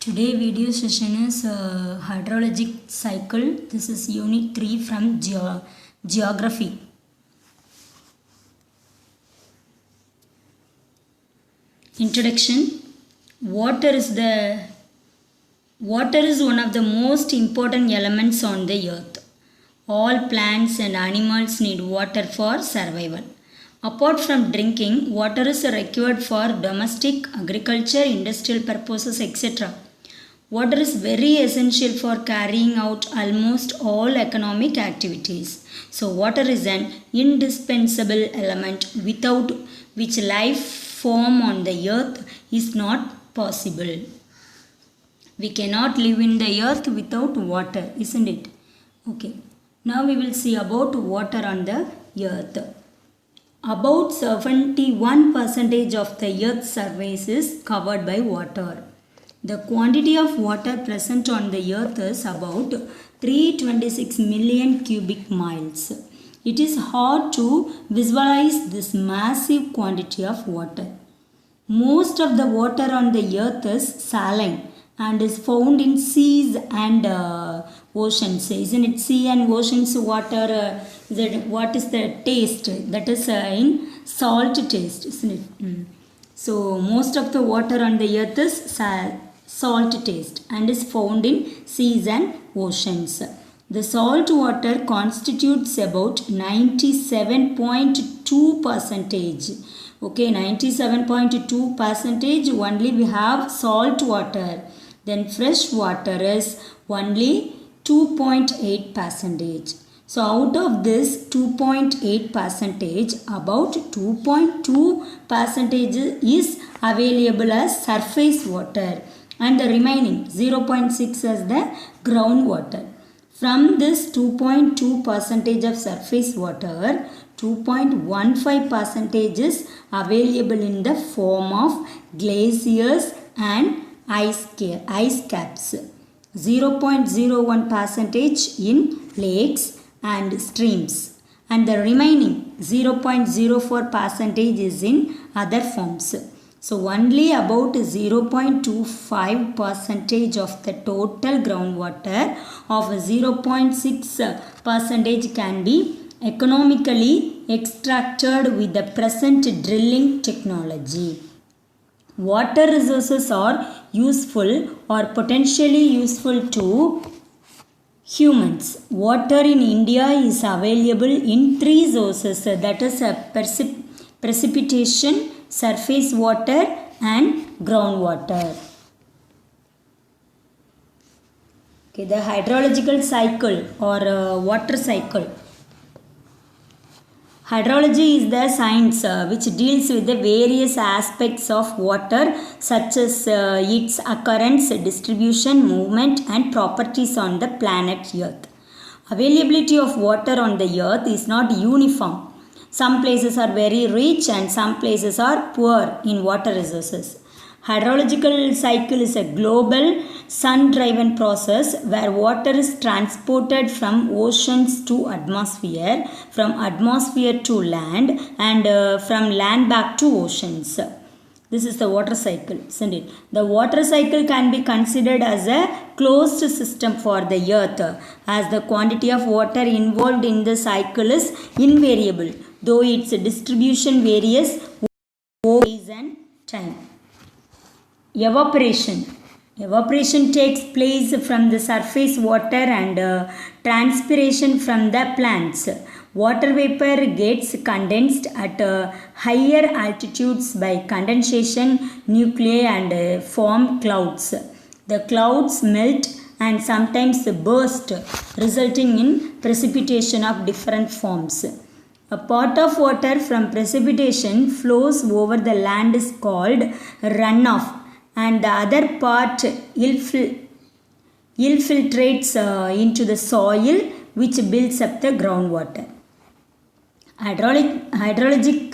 Today video session is hydrologic cycle. This is unit 3 from geography. Introduction. Water is one of the most important elements on the earth. All plants and animals need water for survival. Apart from drinking, water is required for domestic, agriculture, industrial purposes, etc. Water is very essential for carrying out almost all economic activities. So, water is an indispensable element without which life form on the earth is not possible. We cannot live in the earth without water, isn't it? Okay. Now we will see about water on the earth. About 71% of the earth's surface is covered by water. The quantity of water present on the earth is about 326 million cubic miles. It is hard to visualize this massive quantity of water. Most of the water on the earth is saline and is found in seas and oceans. Isn't it? Sea and oceans water, what is the taste? That is in salt taste, isn't it? So most of the water on the earth is salt taste and is found in seas and oceans. The salt water constitutes about 97.2%. Okay, 97.2% only we have salt water. Then fresh water is only 2.8%. So out of this 2.8%, about 2.2% is available as surface water and the remaining 0.6 as the groundwater. From this 2.2% of surface water, 2.15% is available in the form of glaciers and ice caps. 0.01% in lakes and streams, and the remaining 0.04% is in other forms. So only about 0.25% of the total groundwater of 0.6% can be economically extracted with the present drilling technology. Water resources are useful or potentially useful to humans. Water in India is available in three sources, that is precipitation, surface water and groundwater. Okay, the hydrological cycle or water cycle. Hydrology is the science which deals with the various aspects of water such as its occurrence, distribution, movement and properties on the planet Earth. Availability of water on the earth is not uniform. Some places are very rich and some places are poor in water resources. Hydrological cycle is a global sun-driven process where water is transported from oceans to atmosphere, from atmosphere to land and from land back to oceans. This is the water cycle, isn't it? The water cycle can be considered as a closed system for the earth as the quantity of water involved in the cycle is invariable, though its distribution varies over space and time. Evaporation takes place from the surface water and transpiration from the plants. Water vapor gets condensed at higher altitudes by condensation nuclei and form clouds. The clouds melt and sometimes burst, resulting in precipitation of different forms. A part of water from precipitation flows over the land is called runoff, and the other part infiltrates into the soil, which builds up the groundwater. Hydrologic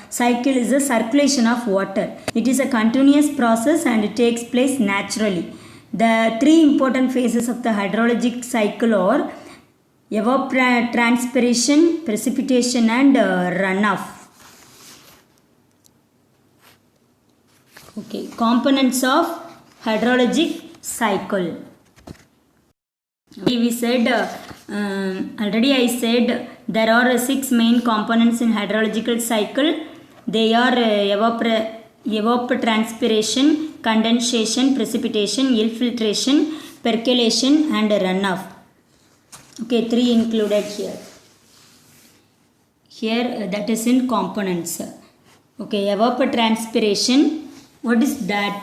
cycle is a circulation of water. It is a continuous process and it takes place naturally. The three important phases of the hydrologic cycle are evapotranspiration, precipitation and runoff. Okay, components of hydrologic cycle. We said already I said there are 6 main components in hydrological cycle. They are evapotranspiration, condensation, precipitation, infiltration, percolation and runoff. Okay, 3 included here. Here that is in components. Okay, evapotranspiration, what is that?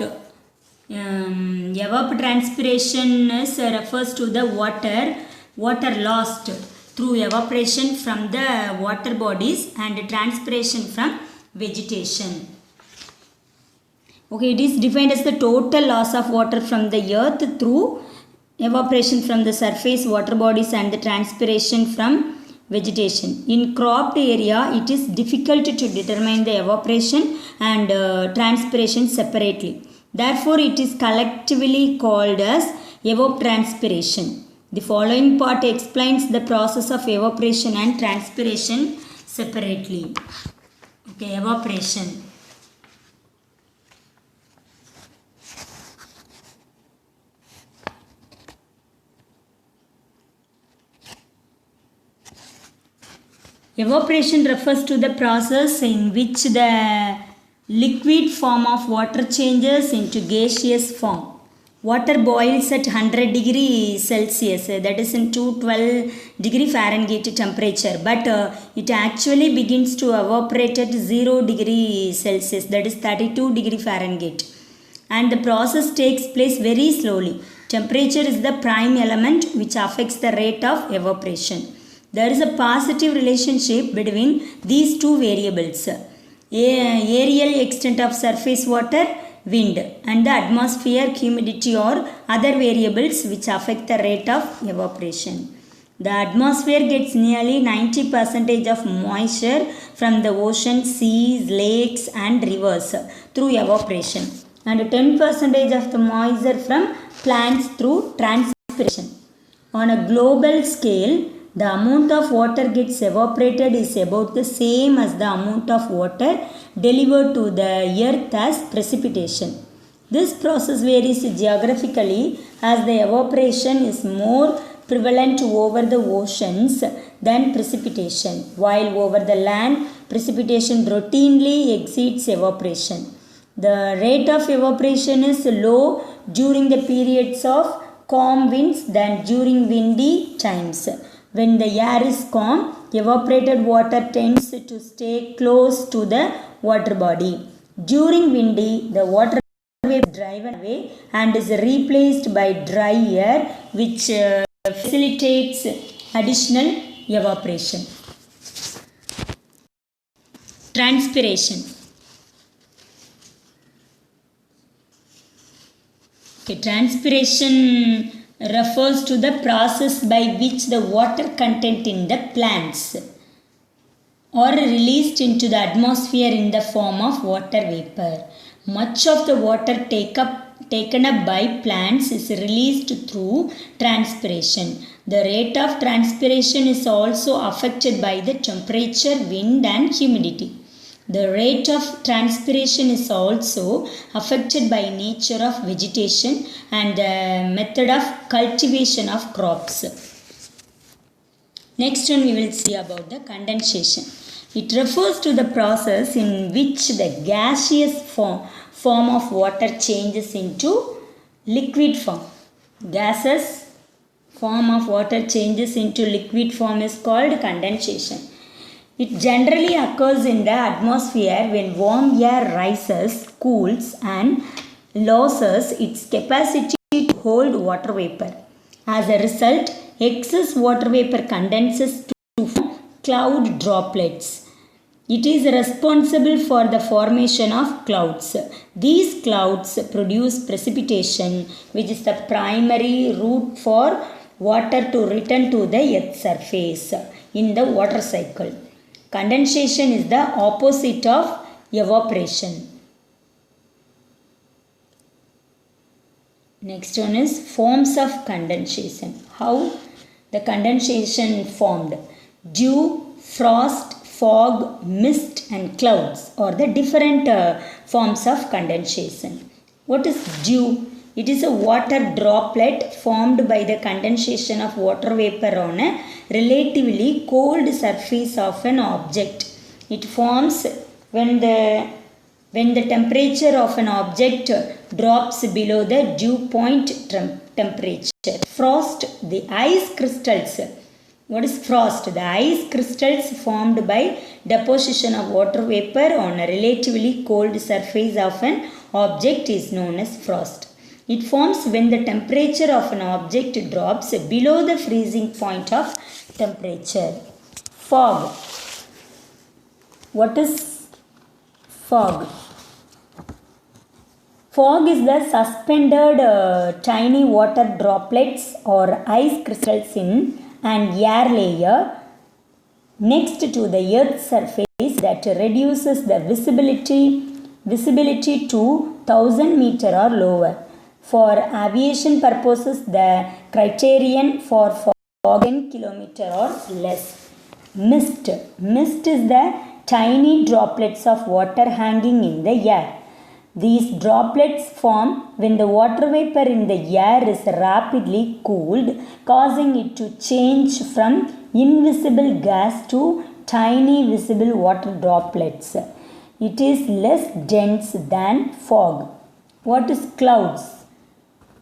Evapotranspiration refers to the water lost through evaporation from the water bodies and transpiration from vegetation. Okay, it is defined as the total loss of water from the earth through evaporation from the surface water bodies and the transpiration from vegetation. In cropped area, it is difficult to determine the evaporation and transpiration separately. Therefore, it is collectively called as evapotranspiration. The following part explains the process of evaporation and transpiration separately. Okay, evaporation. Evaporation refers to the process in which the liquid form of water changes into gaseous form. Water boils at 100 degree Celsius, that is in 212 degree Fahrenheit temperature, but it actually begins to evaporate at 0 degree Celsius, that is 32 degree Fahrenheit. And the process takes place very slowly. Temperature is the prime element which affects the rate of evaporation. There is a positive relationship between these two variables, aerial extent of surface water, wind, and the atmosphere humidity or other variables which affect the rate of evaporation. The atmosphere gets nearly 90% of moisture from the ocean, seas, lakes and rivers through evaporation, and 10% of the moisture from plants through transpiration. On a global scale, the amount of water gets evaporated is about the same as the amount of water delivered to the earth as precipitation. This process varies geographically as the evaporation is more prevalent over the oceans than precipitation, while over the land precipitation routinely exceeds evaporation. The rate of evaporation is low during the periods of calm winds than during windy times. When the air is calm, evaporated water tends to stay close to the water body. During windy, the water wave is driven away and is replaced by dry air, which facilitates additional evaporation. Transpiration. Okay, transpiration refers to the process by which the water content in the plants are released into the atmosphere in the form of water vapor. Much of the water taken up by plants is released through transpiration. The rate of transpiration is also affected by the temperature, wind and humidity. The rate of transpiration is also affected by nature of vegetation and the method of cultivation of crops. Next one we will see about the condensation. It refers to the process in which the gaseous form of water changes into liquid form. Gaseous form of water changes into liquid form is called condensation. It generally occurs in the atmosphere when warm air rises, cools and loses its capacity to hold water vapor. As a result, excess water vapor condenses to form cloud droplets. It is responsible for the formation of clouds. These clouds produce precipitation, which is the primary route for water to return to the earth's surface in the water cycle. Condensation is the opposite of evaporation. Next one is forms of condensation. How the condensation formed? Dew, frost, fog, mist and clouds are the different forms of condensation. What is dew? It is a water droplet formed by the condensation of water vapor on a relatively cold surface of an object. It forms when the temperature of an object drops below the dew point temperature. Frost, the ice crystals. What is frost? The ice crystals formed by deposition of water vapor on a relatively cold surface of an object is known as frost. It forms when the temperature of an object drops below the freezing point of temperature. Fog. What is fog? Fog is the suspended tiny water droplets or ice crystals in an air layer next to the earth's surface that reduces the visibility to 1000 meter or lower. For aviation purposes, the criterion for fog 10 kilometer or less. Mist. Mist is the tiny droplets of water hanging in the air. These droplets form when the water vapor in the air is rapidly cooled, causing it to change from invisible gas to tiny visible water droplets. It is less dense than fog. What is clouds?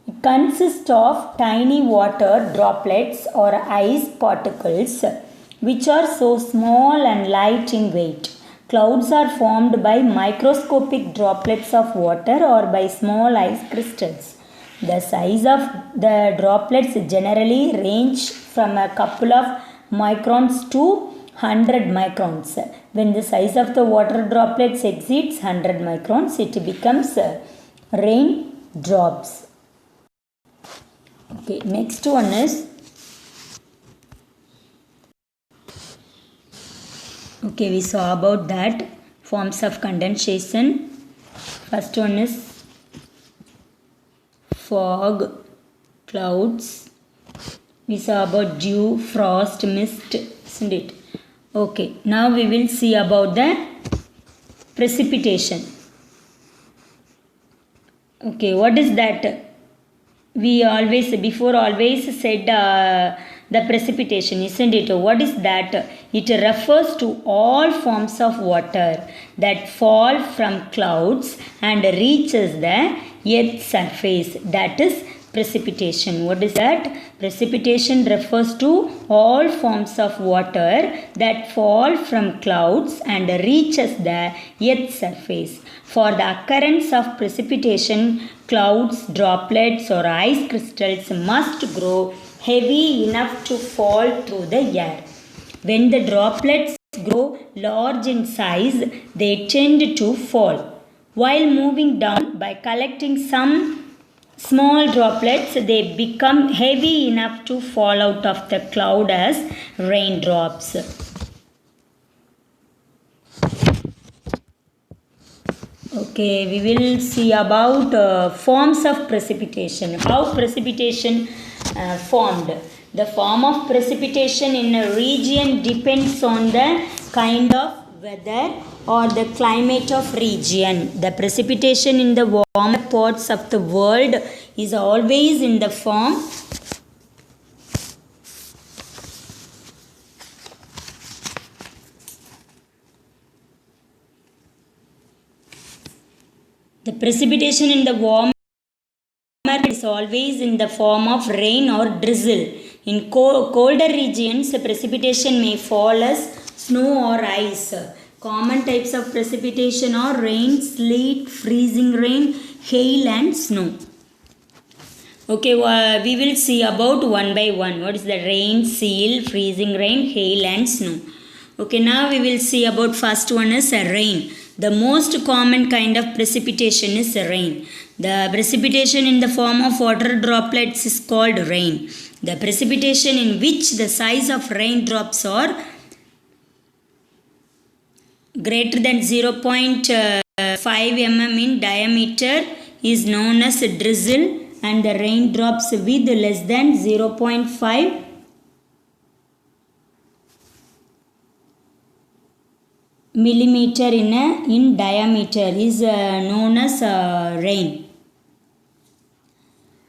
It consists of tiny water droplets or ice particles which are so small and light in weight. Clouds are formed by microscopic droplets of water or by small ice crystals. The size of the droplets generally range from a couple of microns to 100 microns. When the size of the water droplets exceeds 100 microns, it becomes rain drops. Okay, next one is we saw about that forms of condensation. First one is fog, clouds. We saw about dew, frost, mist, isn't it? Okay, now we will see about the precipitation. Okay, what is that? We always said the precipitation, isn't it? What is that? It refers to all forms of water that fall from clouds and reaches the earth's surface. That is precipitation. What is that? Precipitation refers to all forms of water that fall from clouds and reaches the earth's surface. For the occurrence of precipitation, clouds, droplets or ice crystals must grow heavy enough to fall through the air. When the droplets grow large in size, they tend to fall. While moving down by collecting some small droplets, they become heavy enough to fall out of the cloud as raindrops. Okay, we will see about forms of precipitation. How precipitation formed. The form of precipitation in a region depends on the kind of weather or the climate of region. The precipitation in the warmer parts of the world is always in the form is always in the form of rain or drizzle. In colder regions, precipitation may fall as snow or ice. Common types of precipitation are rain, sleet, freezing rain, hail and snow. Okay, we will see about one by one. What is the rain, sleet, freezing rain, hail and snow. Okay, now we will see about first one is rain. The most common kind of precipitation is rain. The precipitation in the form of water droplets is called rain. The precipitation in which the size of raindrops are greater than 0.5 mm in diameter is known as drizzle, and the raindrops with less than 0.5 millimeter in diameter is known as rain.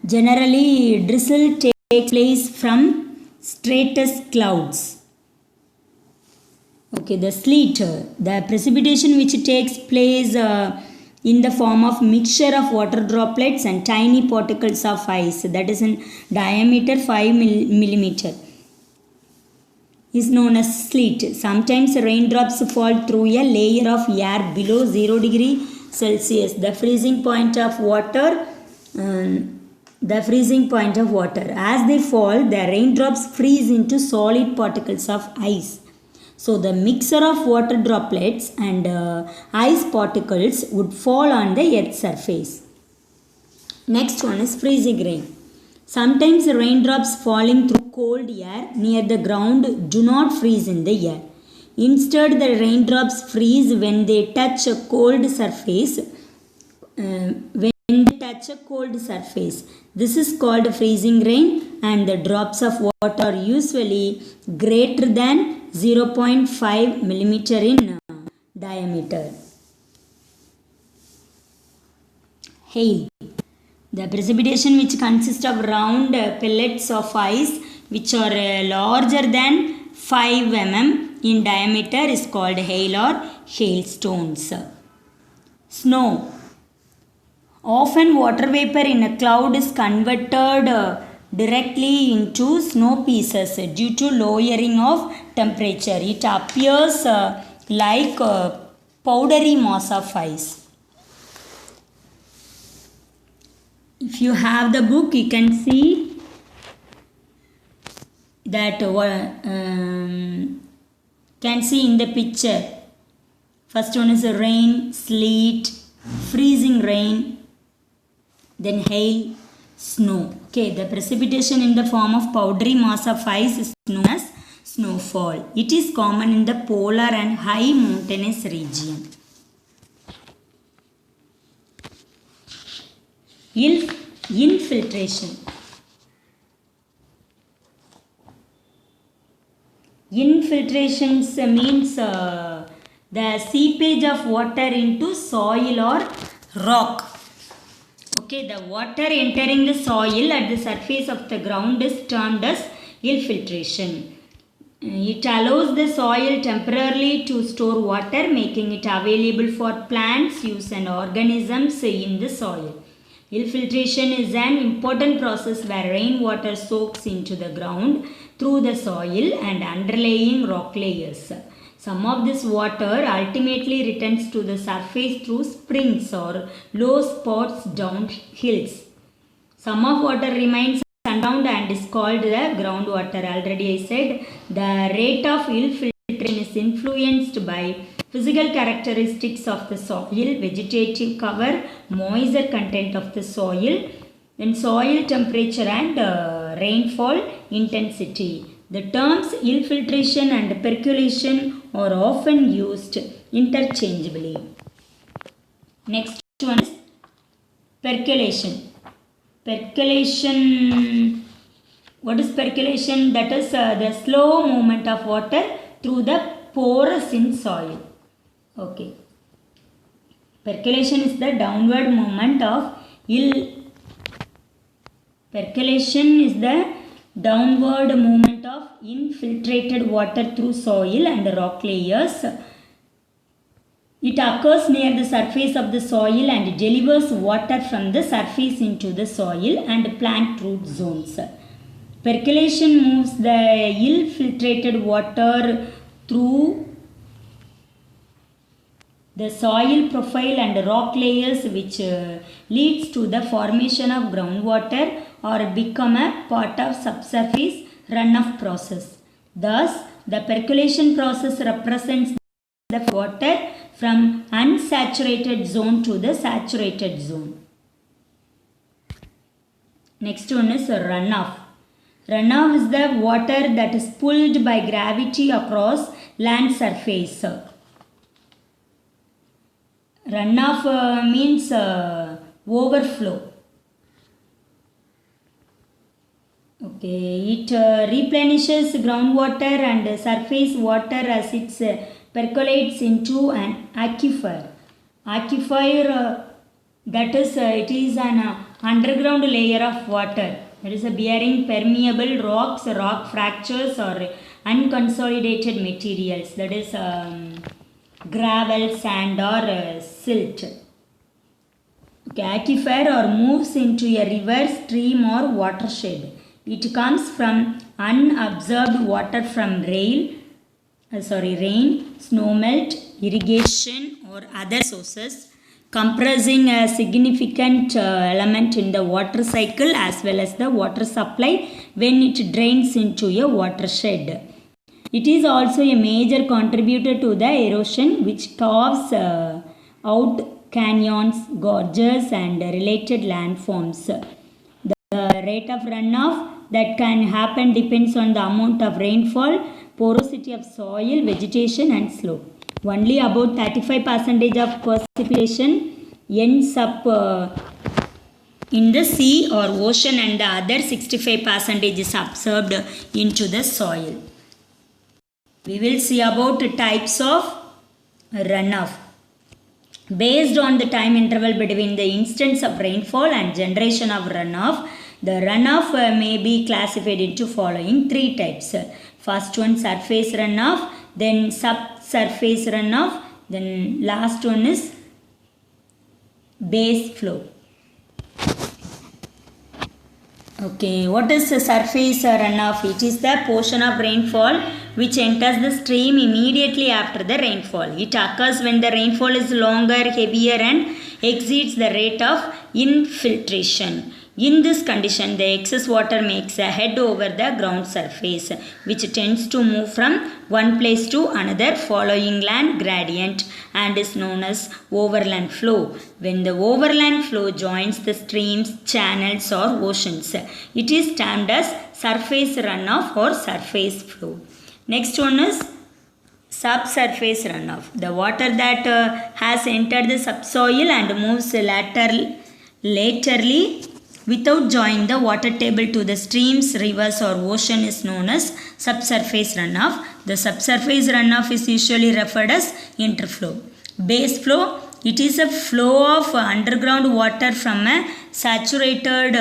Generally, drizzle takes place from stratus clouds. Okay, the sleet, the precipitation which takes place in the form of mixture of water droplets and tiny particles of ice, that is in diameter 5 millimeter, is known as sleet. Sometimes raindrops fall through a layer of air below 0 degree Celsius. The freezing point of water. As they fall, the raindrops freeze into solid particles of ice. So the mixture of water droplets and ice particles would fall on the earth's surface. Next one is freezing rain. Sometimes raindrops falling through cold air near the ground do not freeze in the air. Instead, the raindrops freeze when they touch a cold surface. This is called freezing rain, and the drops of water are usually greater than 0.5 millimeter in diameter. Hail. The precipitation which consists of round pellets of ice which are larger than 5 mm in diameter is called hail or hailstones. Snow. Often water vapor in a cloud is converted directly into snow pieces due to lowering of temperature. It appears like a powdery mass of ice. If you have the book, you can see that can see in the picture. First one is rain, sleet, freezing rain, then hail, snow. Okay, the precipitation in the form of powdery mass of ice is known as snowfall. It is common in the polar and high mountainous region. Infiltration. Infiltrations means the seepage of water into soil or rock. Okay, the water entering the soil at the surface of the ground is termed as infiltration. It allows the soil temporarily to store water, making it available for plants use and organisms in the soil. Infiltration is an important process where rainwater soaks into the ground through the soil and underlying rock layers. Some of this water ultimately returns to the surface through springs or low spots down hills. Some of water remains underground and is called the groundwater. Already I said the rate of infiltration is influenced by physical characteristics of the soil, vegetative cover, moisture content of the soil, then soil temperature and rainfall intensity. The terms infiltration and percolation are often used interchangeably. Next one is percolation. Percolation. What is percolation? That is the slow movement of water through the pores in soil. Okay. Percolation is the downward movement of infiltrated water through soil and rock layers. It occurs near the surface of the soil and delivers water from the surface into the soil and plant root zones. Percolation moves the infiltrated water through the soil profile and rock layers, which leads to the formation of groundwater or become a part of subsurface runoff process. Thus, the percolation process represents the water from unsaturated zone to the saturated zone. Next one is runoff. Runoff is the water that is pulled by gravity across land surface. Runoff means overflow. Okay, it replenishes groundwater and surface water as it percolates into an aquifer. Aquifer That is, it is an underground layer of water. That is bearing permeable rocks, rock fractures, or unconsolidated materials. That is gravel, sand, or silt. Okay, aquifer or moves into a river, stream, or watershed. It comes from unabsorbed water from rain, snowmelt, irrigation, or other sources, comprising a significant element in the water cycle as well as the water supply when it drains into a watershed. It is also a major contributor to the erosion which carves out canyons, gorges, and related landforms. The rate of runoff that can happen depends on the amount of rainfall, porosity of soil, vegetation, and slope. Only about 35% of precipitation ends up in the sea or ocean, and the other 65% is absorbed into the soil. We will see about types of runoff. Based on the time interval between the instance of rainfall and generation of runoff, the runoff may be classified into following 3 types. First one, surface runoff, then subsurface runoff, then last one is base flow. Okay, what is the surface runoff? It is the portion of rainfall which enters the stream immediately after the rainfall. It occurs when the rainfall is longer, heavier, and exceeds the rate of infiltration. In this condition, the excess water makes a head over the ground surface, which tends to move from one place to another following land gradient and is known as overland flow. When the overland flow joins the streams, channels, or oceans, it is termed as surface runoff or surface flow. Next one is subsurface runoff. The water that has entered the subsoil and moves laterally without joining the water table to the streams, rivers, or ocean is known as subsurface runoff. The subsurface runoff is usually referred as interflow. Base flow, it is a flow of underground water from a saturated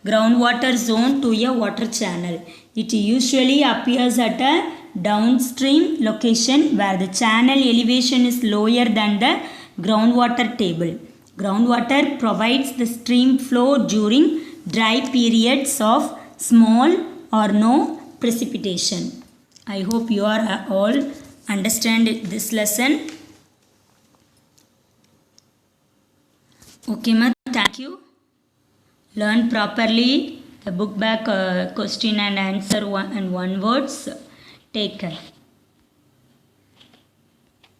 groundwater zone to a water channel. It usually appears at a downstream location where the channel elevation is lower than the groundwater table. Groundwater provides the stream flow during dry periods of small or no precipitation. I hope you are all understand this lesson. Okay, ma, thank you. Learn properly the book back question and answer and one words. Take care.